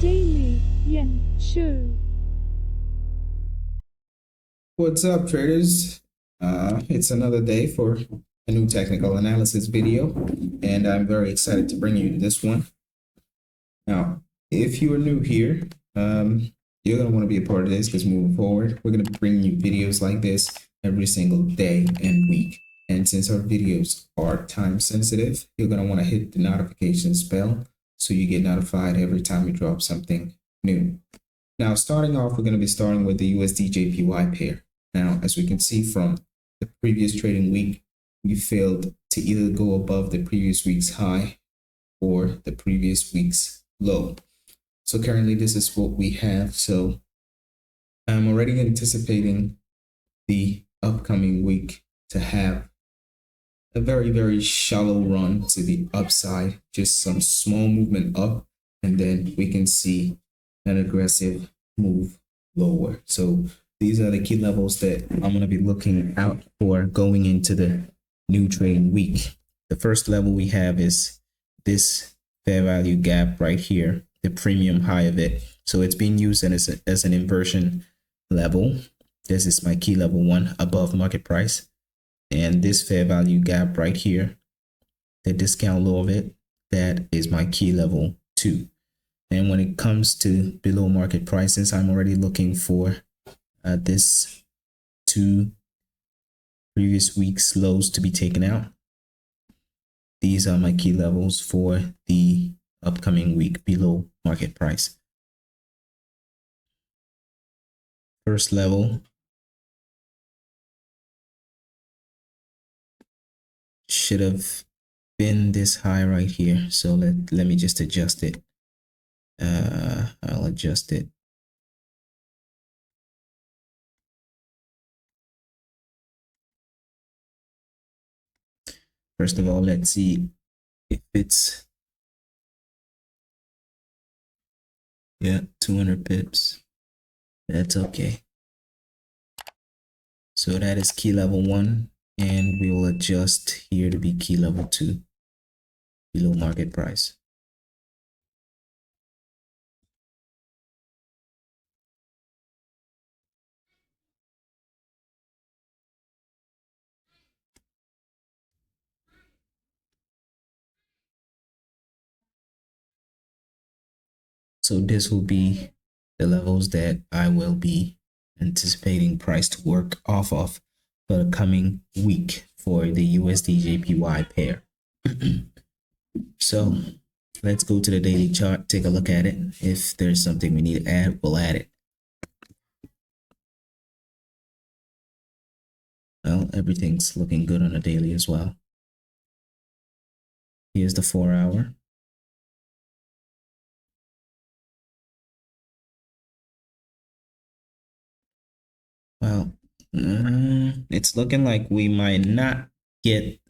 Daily Yen Show. What's up, traders? It's another day for a new technical analysis video, and I'm very excited to bring you this one. Now, if you are new here, you're going to want to be a part of this because moving forward, we're going to bring you videos like this every single day and week. And since our videos are time sensitive, you're going to want to hit the notifications bell so you get notified every time we drop something new. Now, starting off, we're going to be starting with the USD JPY pair. Now, as we can see from the previous trading week, we failed to either go above the previous week's high or the previous week's low. So currently this is what we have. So I'm already anticipating the upcoming week to have a very, very shallow run to the upside, just some small movement up, and then we can see an aggressive move lower. So these are the key levels that I'm going to be looking out for going into the new trading week. The first level we have is this fair value gap right here, the premium high of it. So it's being used as an inversion level. This is my key level 1 above market price. And this fair value gap right here, the discount low of it, that is my key level 2. And when it comes to below market prices, I'm already looking for this 2 previous week's lows to be taken out. These are my key levels for the upcoming week below market price. First level should have been this high right here. So let me just adjust it. I'll adjust it. First of all, let's see if it's, yeah, 200 pips. That's okay. So that is key level 1, and we will adjust here to be key level 2 below market price. So this will be the levels that I will be anticipating price to work off of for the coming week for the USD JPY pair. So let's go to the daily chart, take a look at it. If there's something we need to add, we'll add it. Well, everything's looking good on the daily as well. Here's the 4-hour. Well, it's looking like we might not get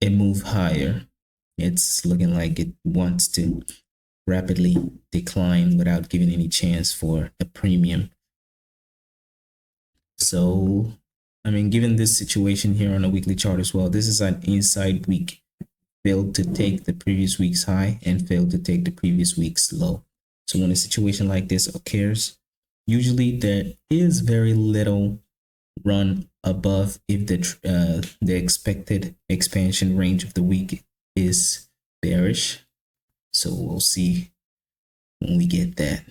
a move higher. It's looking like it wants to rapidly decline without giving any chance for a premium. So, I mean, given this situation here on a weekly chart as well, this is an inside week. Failed to take the previous week's high and failed to take the previous week's low. So when a situation like this occurs, usually there is very little run above if the expected expansion range of the week is bearish. So we'll see when we get that.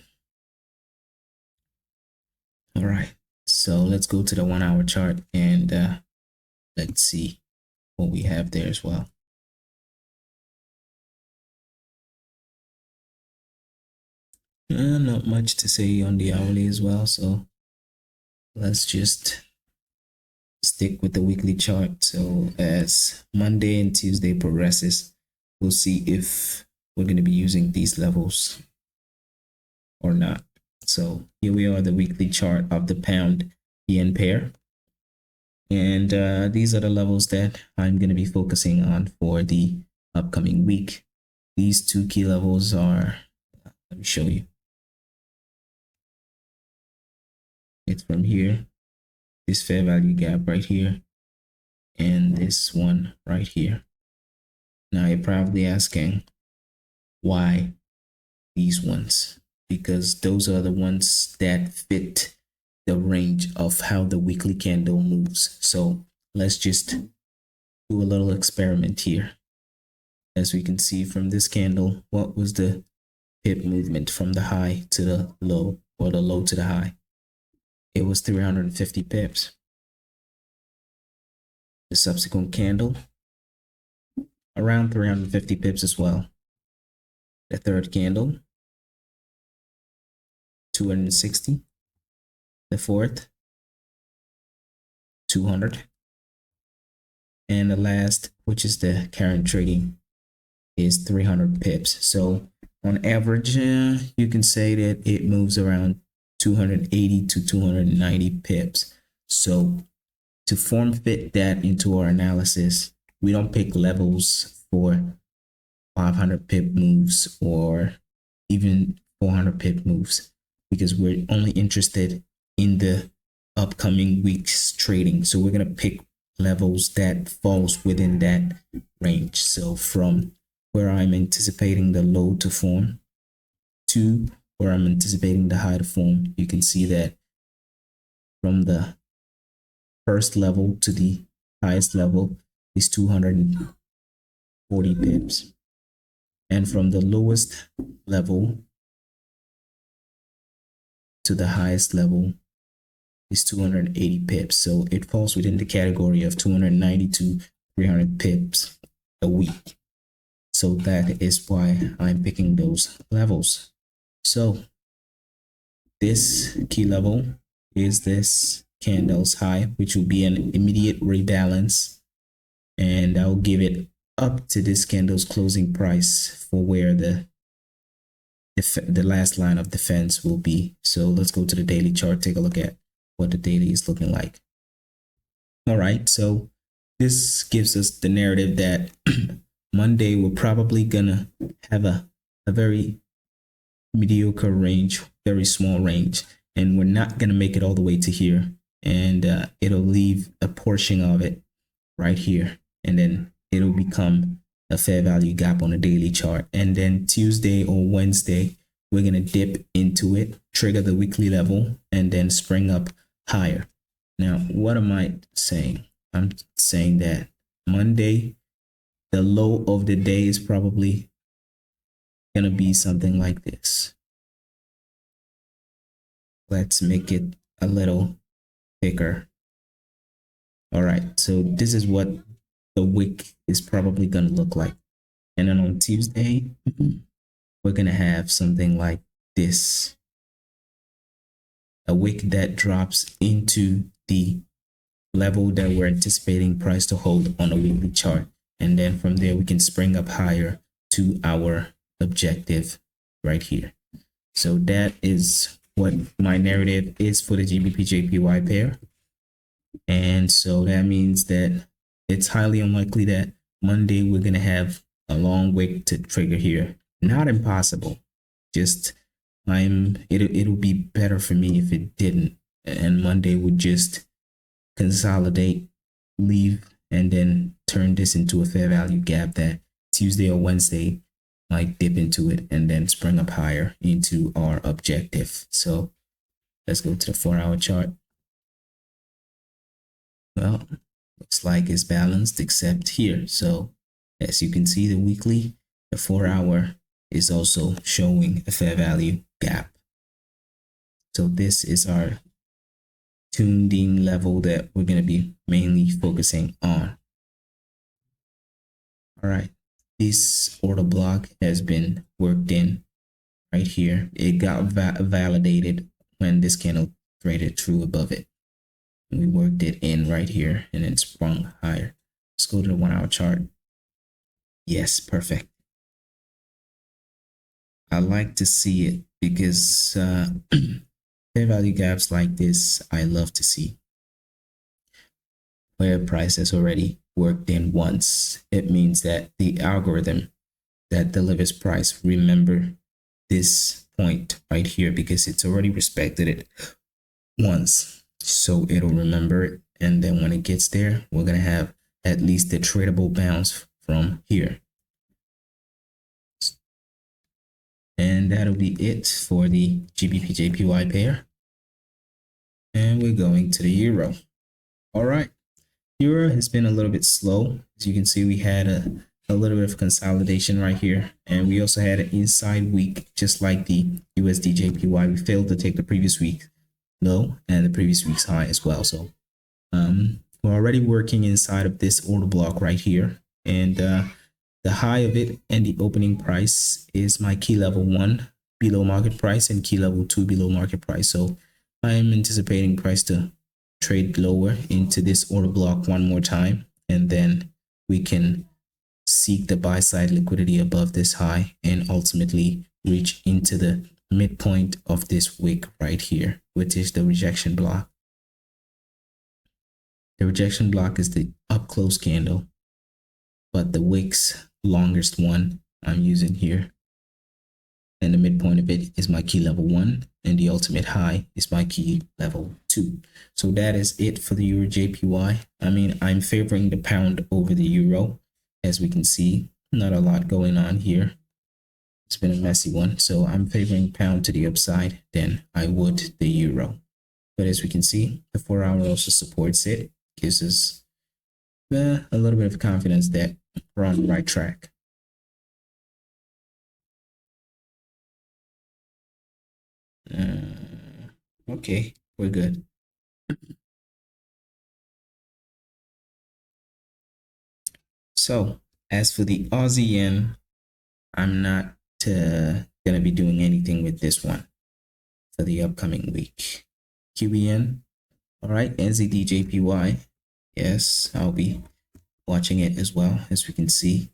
All right, so let's go to the 1-hour chart and let's see what we have there as well. Not much to say on the hourly as well, so let's just stick with the weekly chart. So as Monday and Tuesday progresses, we'll see if we're going to be using these levels or not. So here we are, the weekly chart of the pound yen pair. And these are the levels that I'm going to be focusing on for the upcoming week. These 2 key levels are, let me show you. It's from here, this fair value gap right here, and this one right here. Now you're probably asking, Why these ones? Because those are the ones that fit the range of how the weekly candle moves. So let's just do a little experiment here. As we can see from this candle, what was the pip movement from the high to the low, or the low to the high? It was 350 pips. The subsequent candle, around 350 pips as well. The third candle, 260. The fourth, 200. And the last, which is the current trading, is 300 pips. So on average, you can say that it moves around 280 to 290 pips. So to form fit that into our analysis, we don't pick levels for 500 pip moves or even 400 pip moves, because we're only interested in the upcoming week's trading. So we're going to pick levels that falls within that range. So from where I'm anticipating the low to form to where I'm anticipating the high to form, you can see that from the first level to the highest level is 240 pips. And from the lowest level to the highest level is 280 pips. So it falls within the category of 290 to 300 pips a week. So that is why I'm picking those levels. So this key level is this candle's high, which will be an immediate rebalance. And I'll give it up to this candle's closing price for where the last line of defense will be. So let's go to the daily chart, take a look at what the daily is looking like. All right, so this gives us the narrative that Monday we're probably gonna have a very mediocre range, very small range, and we're not gonna make it all the way to here, and it'll leave a portion of it right here, and then it'll become a fair value gap on a daily chart. And then Tuesday or Wednesday, we're going to dip into it, trigger the weekly level, and then spring up higher. Now, what am I saying? I'm saying that Monday, the low of the day is probably going to be something like this. Let's make it a little thicker. All right, so this is what the wick is probably going to look like. And then on Tuesday, we're going to have something like this. A wick that drops into the level that we're anticipating price to hold on a weekly chart. And then from there, we can spring up higher to our objective right here. So that is what my narrative is for the GBP-JPY pair. And so that means that it's highly unlikely that Monday we're going to have a long wick to trigger here. Not impossible. Just it'll be better for me if it didn't. And Monday would just consolidate, leave, and then turn this into a fair value gap that Tuesday or Wednesday might dip into it and then spring up higher into our objective. So let's go to the 4-hour chart. Well, looks like it's balanced except here. So as you can see, the weekly, the 4-hour is also showing a fair value gap. So this is our tuned in level that we're going to be mainly focusing on. All right, this order block has been worked in right here. It got validated when this candle traded through above it. We worked it in right here and then sprung higher. Let's go to the 1-hour chart. Yes, perfect. I like to see it because fair value gaps like this, I love to see. Where price has already worked in once, it means that the algorithm that delivers price remember this point right here because it's already respected it once. So it'll remember it, and then when it gets there, we're gonna have at least the tradable bounce from here. And that'll be it for the GBP JPY pair. And we're going to the euro. All right. Euro has been a little bit slow. As you can see, we had a little bit of consolidation right here. And we also had an inside week, just like the USD JPY. We failed to take the previous week low and the previous week's high as well. So we're already working inside of this order block right here. And the high of it and the opening price is my key level 1 below market price and key level 2 below market price. So I am anticipating price to trade lower into this order block one more time, and then we can seek the buy side liquidity above this high and ultimately reach into the midpoint of this wick right here, which is the rejection block. The rejection block is the up close candle, but the wick's longest one I'm using here, and the midpoint of it is my key level 1 and the ultimate high is my key level 2. So that is it for the Euro JPY. I mean, I'm favoring the pound over the euro. As we can see, not a lot going on here. It's been a messy one. So I'm favoring pound to the upside than I would the euro. But as we can see, the 4-hour also supports it. Gives us a little bit of confidence that we're on the right track. Okay, we're good. So as for the Aussie yen, I'm not gonna be doing anything with this one for the upcoming week. QBN, all right, NZD JPY, yes, I'll be watching it as well. As we can see,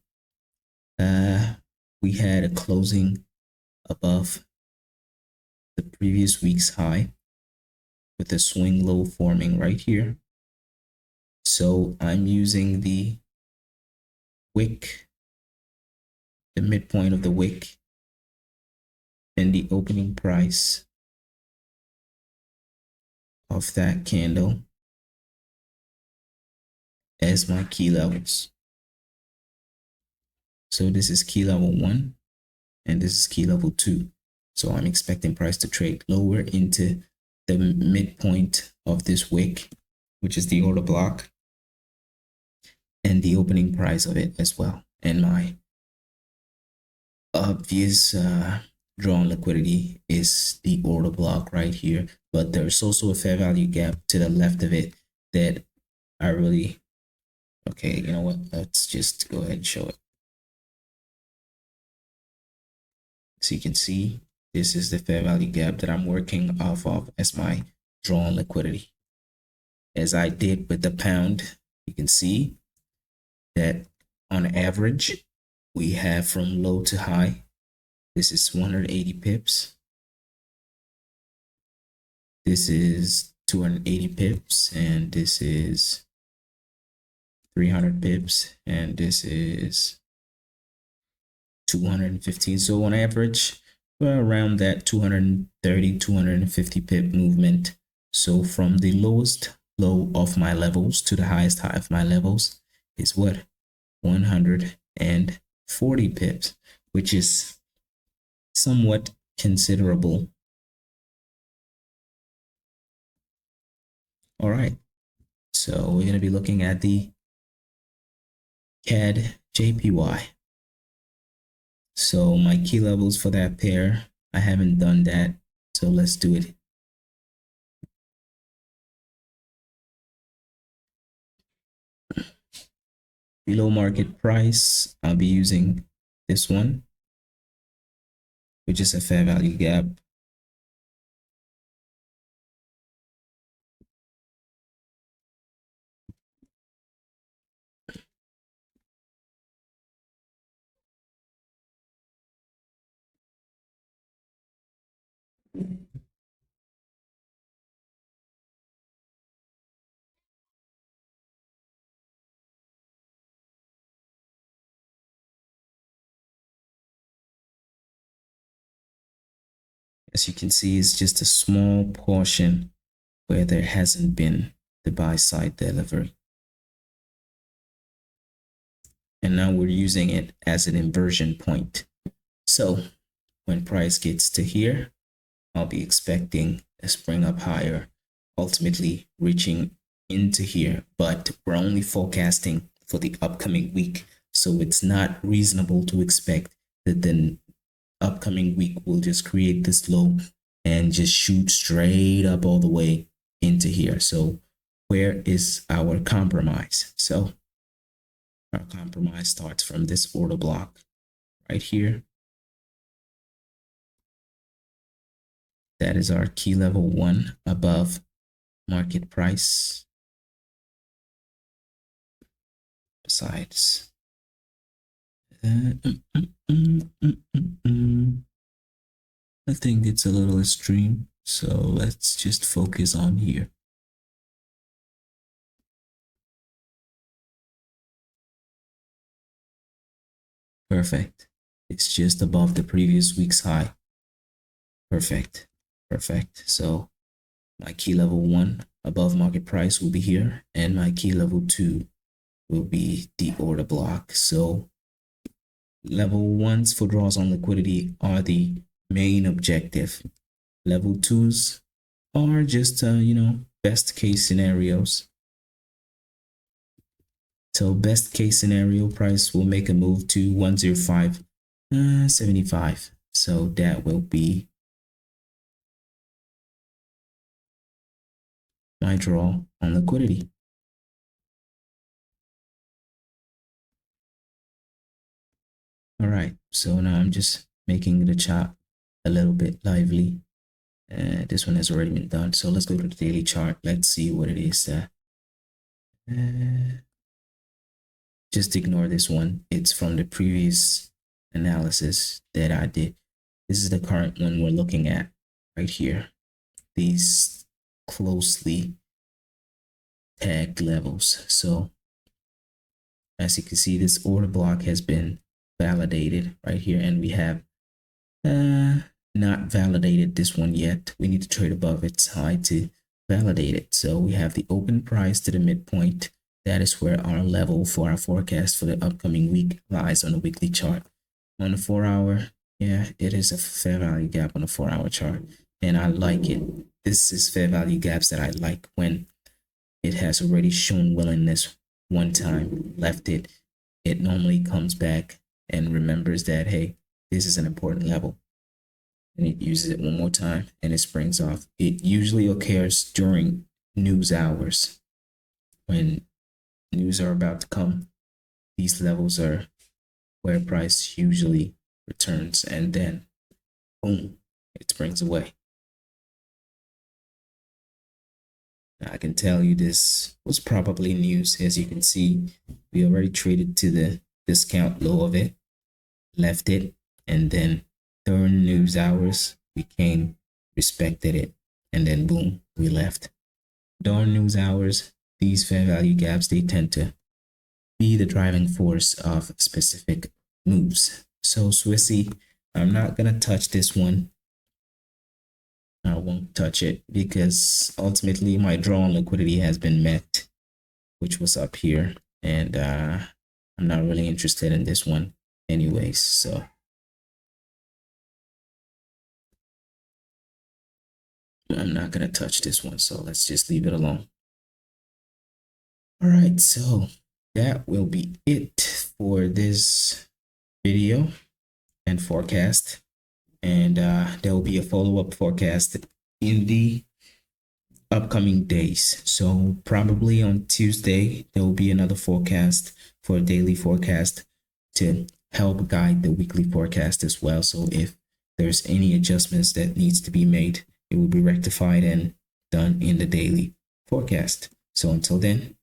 we had a closing above the previous week's high with a swing low forming right here. So I'm using the wick, the midpoint of the wick, and the opening price of that candle as my key levels. So this is key level 1 and this is key level 2. So I'm expecting price to trade lower into the midpoint of this wick, which is the order block, and the opening price of it as well. And my obvious drawn liquidity is the order block right here, but there's also a fair value gap to the left of it that I really, okay, you know what, let's just go ahead and show it. So you can see this is the fair value gap that I'm working off of as my drawn liquidity. As I did with the pound, you can see that on average, we have from low to high, this is 180 pips. This is 280 pips, and this is 300 pips, and this is 215. So on average, we're around that 230, 250 pip movement. So from the lowest low of my levels to the highest high of my levels is what? 140 pips, which is somewhat considerable. All right, so we're going to be looking at the CAD JPY. So my key levels for that pair, I haven't done that, so let's do it. Below market price, I'll be using this one, which is a fair value gap. As you can see, it's just a small portion where there hasn't been the buy side delivery. And now we're using it as an inversion point. So when price gets to here, I'll be expecting a spring up higher, ultimately reaching into here. But we're only forecasting for the upcoming week, so it's not reasonable to expect that the upcoming week will just create this low and just shoot straight up all the way into here. So where is our compromise? So our compromise starts from this order block right here. That is our key level 1 above market price. Besides, I think it's a little extreme, so let's just focus on here. Perfect. It's just above the previous week's high. Perfect. Perfect. So my key level 1 above market price will be here, and my key level 2 will be the order block. So level 1s for draws on liquidity are the main objective. Level 2s are just best case scenarios. So best case scenario, price will make a move to 105.75. So that will be my draw on liquidity. All right, so now I'm just making the chart a little bit lively. This one has already been done, so let's go to the daily chart. Let's see what it is. Just ignore this one. It's from the previous analysis that I did. This is the current one we're looking at right here. These closely tagged levels. So as you can see, this order block has been validated right here, and we have not validated this one yet. We need to trade above its high to validate it. So we have the open price to the midpoint. That is where our level for our forecast for the upcoming week lies on the weekly chart. On the 4-hour, yeah, it is a fair value gap on the 4-hour chart, and I like it. This is fair value gaps that I like when it has already shown willingness one time, left it. It normally comes back and remembers that, hey, this is an important level, and it uses it one more time and it springs off. It usually occurs during news hours. When news are about to come, these levels are where price usually returns, and then boom, it springs away. Now, I can tell you this was probably news. As you can see, we already traded to the discount low of it, left it, and then during news hours we came, respected it, and then boom, we left. During news hours, these fair value gaps, they tend to be the driving force of specific moves. So Swissy, I'm not gonna touch this one. I won't touch it because ultimately my draw on liquidity has been met, which was up here, and I'm not really interested in this one anyways. So I'm not gonna touch this one, so let's just leave it alone. All right, so that will be it for this video and forecast, and there will be a follow-up forecast in the upcoming days. So probably on Tuesday there will be another forecast for a daily forecast to help guide the weekly forecast as well. So if there's any adjustments that needs to be made, it will be rectified and done in the daily forecast. So until then,